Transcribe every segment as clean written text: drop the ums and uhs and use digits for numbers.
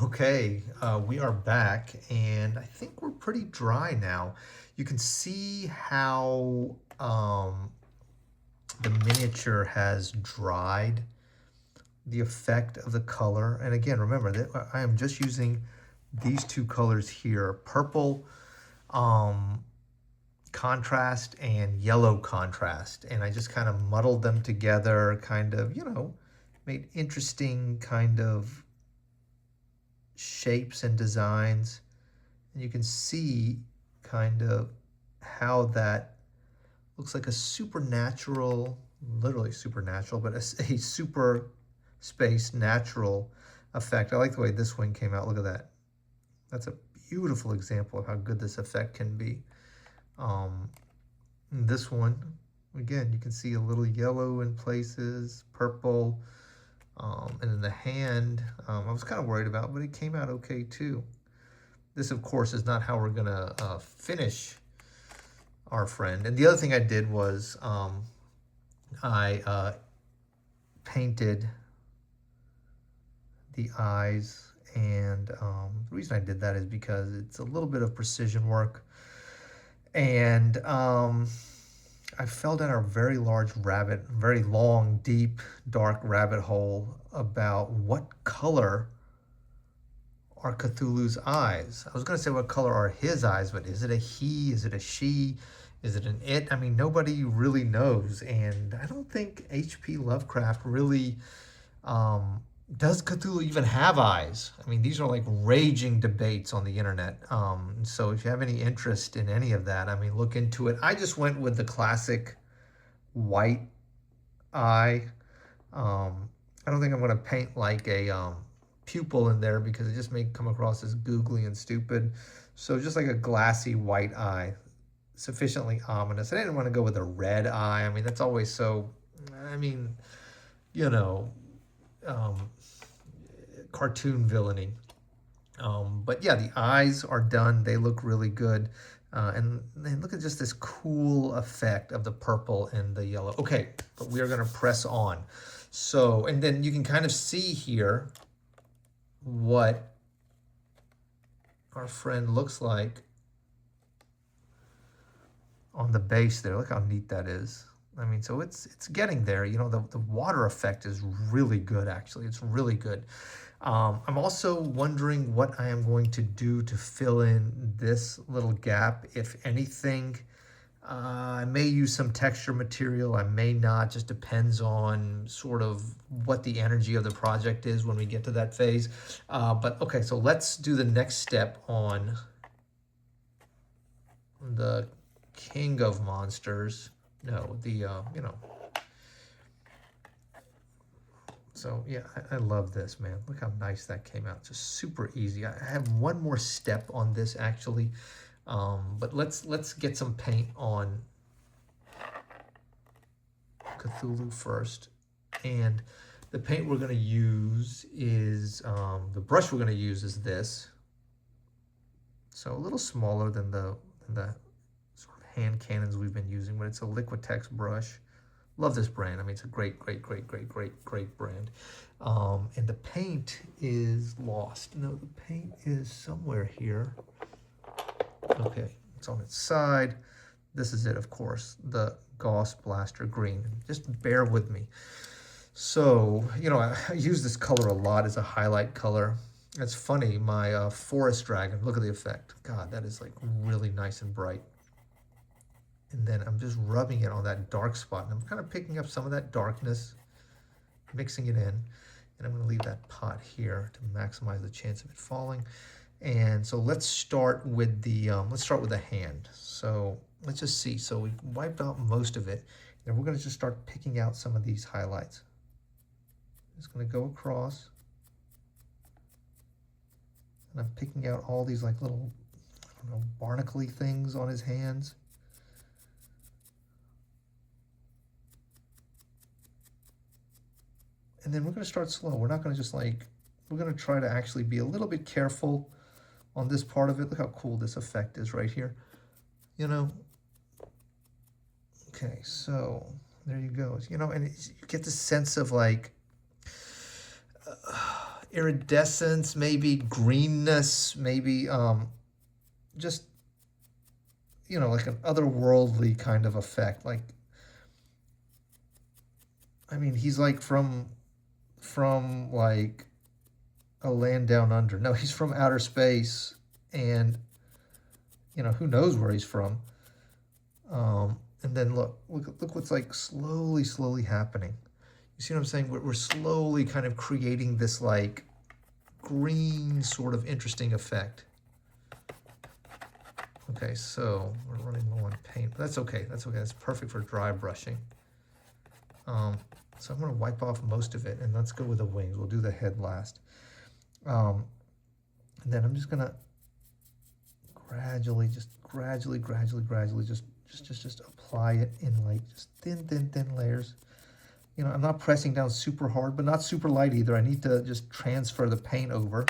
Okay, we are back, and I think we're pretty dry now. You can see how the miniature has dried, the effect of the color. And again, remember that I am just using these two colors here, purple contrast and yellow contrast. And I just kind of muddled them together, kind of, made interesting kind of shapes and designs. And you can see kind of how that looks like a supernatural, literally supernatural, but a super space natural effect. I like the way this wing came out. Look at that. That's a beautiful example of how good this effect can be. This one, again, you can see a little yellow in places, purple, and then the hand, I was kind of worried about, but it came out okay too. This, of course, is not how we're gonna finish our friend. And the other thing I did was I painted the eyes, and the reason I did that is because it's a little bit of precision work. And I fell down a very large very long, deep, dark rabbit hole about what color are Cthulhu's eyes. I was going to say what color are his eyes, but is it a he? Is it a she? Is it an it? I mean, nobody really knows. And I don't think H.P. Lovecraft really does Cthulhu even have eyes? I mean, these are like raging debates on the internet. So if you have any interest in any of that, I mean, look into it. I just went with the classic white eye. I don't think I'm going to paint like a pupil in there because it just may come across as googly and stupid. So just like a glassy white eye, sufficiently ominous. I didn't want to go with a red eye. I mean, that's always so, I mean, you know, cartoon villainy. But yeah, the eyes are done. They look really good. And look at just this cool effect of the purple and the yellow. Okay, but we are going to press on. So, and then you can kind of see here what our friend looks like on the base there. Look how neat that is. I mean, so it's getting there. You know, the water effect is really good, actually. It's really good. I'm also wondering what I am going to do to fill in this little gap, if anything. I may use some texture material. I may not. Just depends on sort of what the energy of the project is when we get to that phase. But okay, so let's do the next step on the King of Monsters. No, the, So yeah, I love this, man. Look how nice that came out. Just super easy. I have one more step on this actually, but let's get some paint on Cthulhu first. And the paint we're going to use is, the brush we're going to use is this. So a little smaller than the sort of hand cannons we've been using, but it's a Liquitex brush. Love this brand. I mean, it's a great brand. And the paint is lost. No, the paint is somewhere here. Okay, it's on its side. This is it, of course, the Gauss Blaster Green. Just bear with me. So, I use this color a lot as a highlight color. It's funny, my Forest Dragon, look at the effect. God, that is like really nice and bright. And then I'm just rubbing it on that dark spot. And I'm kind of picking up some of that darkness, mixing it in. And I'm going to leave that pot here to maximize the chance of it falling. And so let's start with the hand. So let's just see. So we've wiped out most of it. And we're going to just start picking out some of these highlights. Just going to go across. And I'm picking out all these like little, I don't know, barnacle-y things on his hands. And then we're going to start slow. We're not going to just we're going to try to actually be a little bit careful on this part of it. Look how cool this effect is right here. Okay, so there you go. And you get the sense of iridescence, maybe greenness, maybe just, you know, like an otherworldly kind of effect. Like, I mean, he's like from like a land down under. No, he's from outer space, and you know, who knows where he's from. And then look what's like slowly happening. You see what I'm saying? We're slowly kind of creating this like green sort of interesting effect. Okay, so we're running low on paint, but that's okay. That's okay. That's perfect for dry brushing. So I'm going to wipe off most of it, and let's go with the wings. We'll do the head last. And then I'm just going to gradually just apply it in like just thin layers. You know, I'm not pressing down super hard, but not super light either. I need to just transfer the paint over.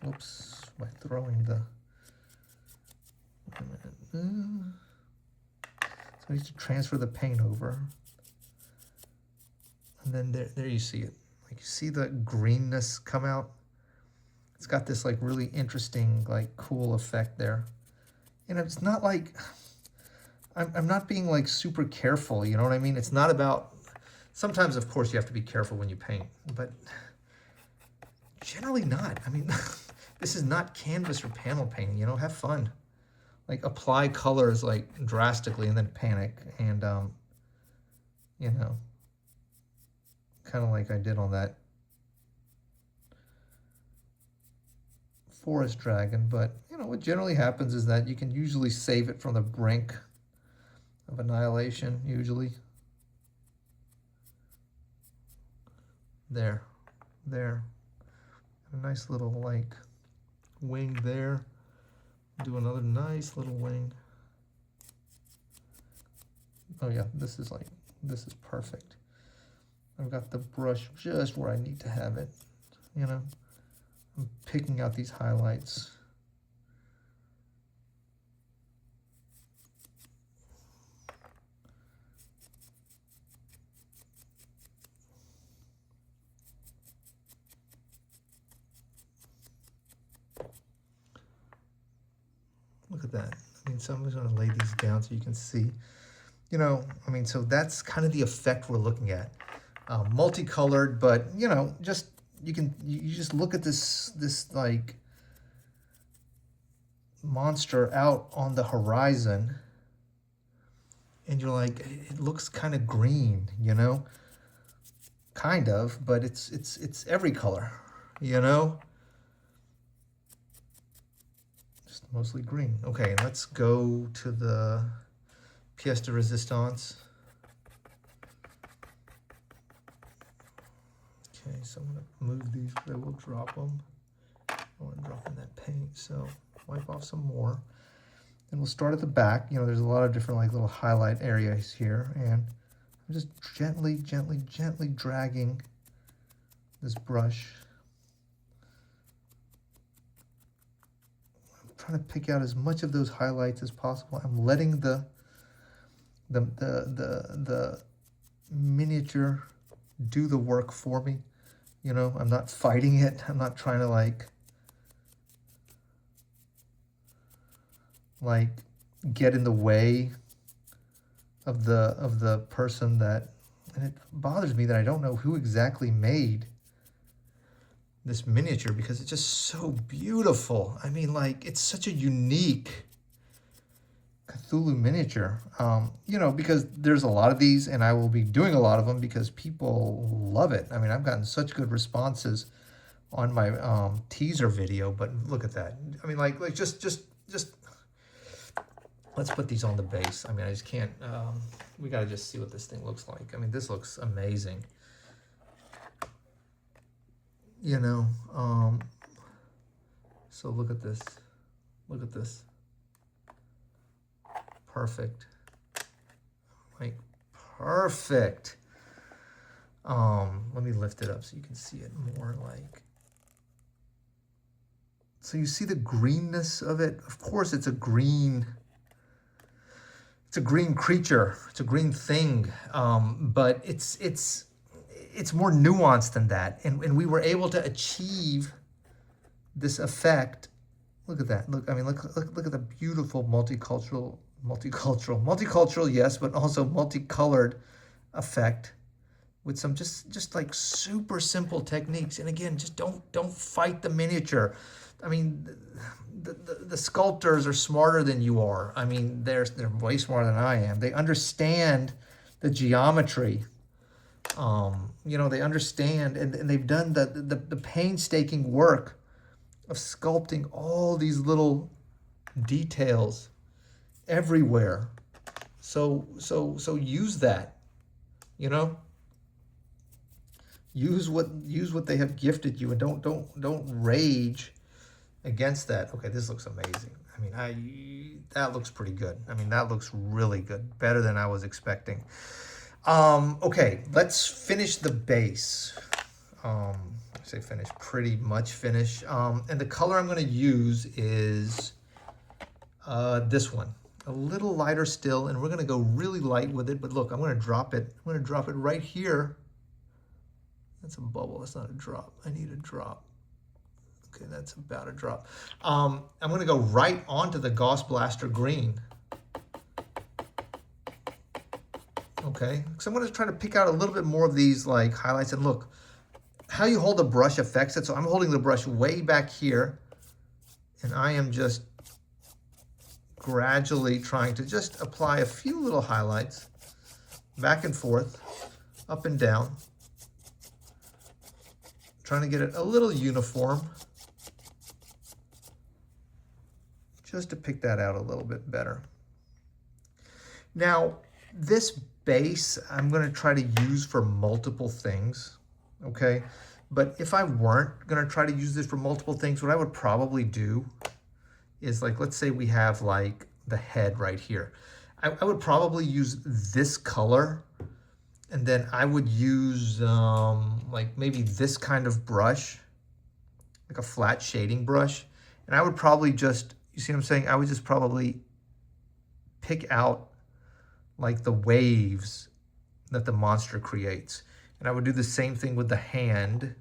Oops, by throwing the... Wait a minute. So I need to transfer the paint over. And then there you see it. Like, you see the greenness come out? It's got this like really interesting, like cool effect there. And it's not like, I'm not being like super careful, you know what I mean? It's not about, sometimes of course you have to be careful when you paint, but generally not. I mean, this is not canvas or panel painting, you know, have fun. Like apply colors like drastically and then panic, and you know, kind of like I did on that forest dragon. But you know what generally happens is that you can usually save it from the brink of annihilation. Usually there a nice little like wing there. Do another nice little wing. Oh yeah, this is perfect. I've got the brush just where I need to have it, you know. I'm picking out these highlights. Look at that. I mean, so I'm just going to lay these down so you can see. You know, I mean, so that's kind of the effect we're looking at. Multicolored, but, you know, just, you just look at this like monster out on the horizon, and you're like, it looks kind of green, you know? Kind of, but it's every color, you know? Mostly green. Okay, let's go to the pièce de résistance. Okay, so I'm going to move these because I will drop them. I want to drop in that paint, so wipe off some more. And we'll start at the back. You know, there's a lot of different like little highlight areas here, and I'm just gently dragging this brush. Trying to pick out as much of those highlights as possible. I'm letting the miniature do the work for me. You know, I'm not fighting it. I'm not trying to like get in the way of the person that, and it bothers me that I don't know who exactly made this miniature, because it's just so beautiful. I mean, like, it's such a unique Cthulhu miniature. You know, because there's a lot of these, and I will be doing a lot of them because people love it. I mean, I've gotten such good responses on my teaser video, but look at that. I mean, like just let's put these on the base. I mean, I just can't, we gotta just see what this thing looks like. I mean, this looks amazing. You know, so look at this. Look at this. Perfect. Like, perfect. Let me lift it up so you can see it more. Like, so you see the greenness of it. Of course, it's a green creature. It's a green thing. But it's it's more nuanced than that. And we were able to achieve this effect. Look at that. Look, I mean, look at the beautiful multicultural, yes, but also multicolored effect with some just like super simple techniques. And again, just don't fight the miniature. I mean, the sculptors are smarter than you are. I mean, they're way smarter than I am. They understand the geometry. You know, they understand, and they've done the painstaking work of sculpting all these little details everywhere. So use that, you know. Use what they have gifted you, and don't rage against that. Okay, this looks amazing. I mean, that looks pretty good. I mean, that looks really good, better than I was expecting. Okay, let's finish the base. I say finish, pretty much finish. And the color I'm going to use is this one, a little lighter still, and we're going to go really light with it. But look, I'm going to drop it. I'm going to drop it right here. That's a bubble. That's not a drop. I need a drop. Okay, that's about a drop. I'm going to go right onto the Gauss Blaster green. Okay, so I'm going to try to pick out a little bit more of these like highlights. And look, how you hold the brush affects it. So I'm holding the brush way back here, and I am just gradually trying to just apply a few little highlights back and forth, up and down, trying to get it a little uniform, just to pick that out a little bit better. Now, this base I'm going to try to use for multiple things, okay? But if I weren't going to try to use this for multiple things, what I would probably do is, like, let's say we have like the head right here. I would probably use this color, and then I would use like maybe this kind of brush, like a flat shading brush. And I would probably just, you see what I'm saying? I would just probably pick out like the waves that the monster creates. And I would do the same thing with the hand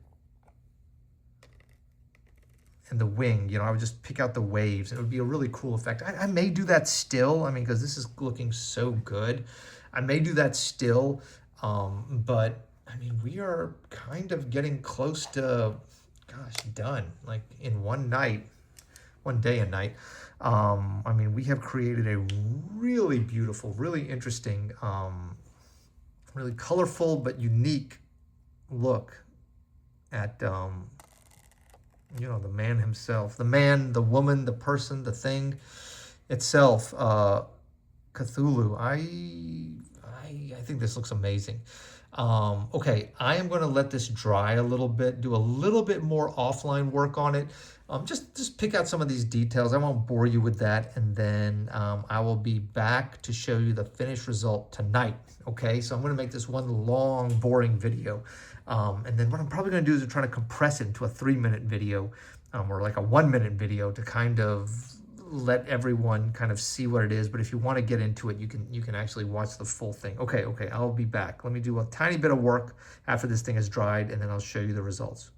and the wing. You know, I would just pick out the waves. It would be a really cool effect. I may do that still. I mean, because this is looking so good. I may do that still. But I mean, we are kind of getting close to, gosh, done. Like in one night, one day and night. I mean, we have created a really beautiful, really interesting, really colorful but unique look at, you know, the man himself, the man, the woman, the person, the thing itself, Cthulhu. I think this looks amazing. Okay, I am going to let this dry a little bit, do a little bit more offline work on it. Just pick out some of these details. I won't bore you with that. And then I will be back to show you the finished result tonight. Okay, so I'm going to make this one long, boring video. And then what I'm probably going to do is try to compress it into a 3-minute video or like a 1-minute video to kind of let everyone kind of see what it is. But if you want to get into it, you can actually watch the full thing. Okay, I'll be back. Let me do a tiny bit of work after this thing is dried, and then I'll show you the results.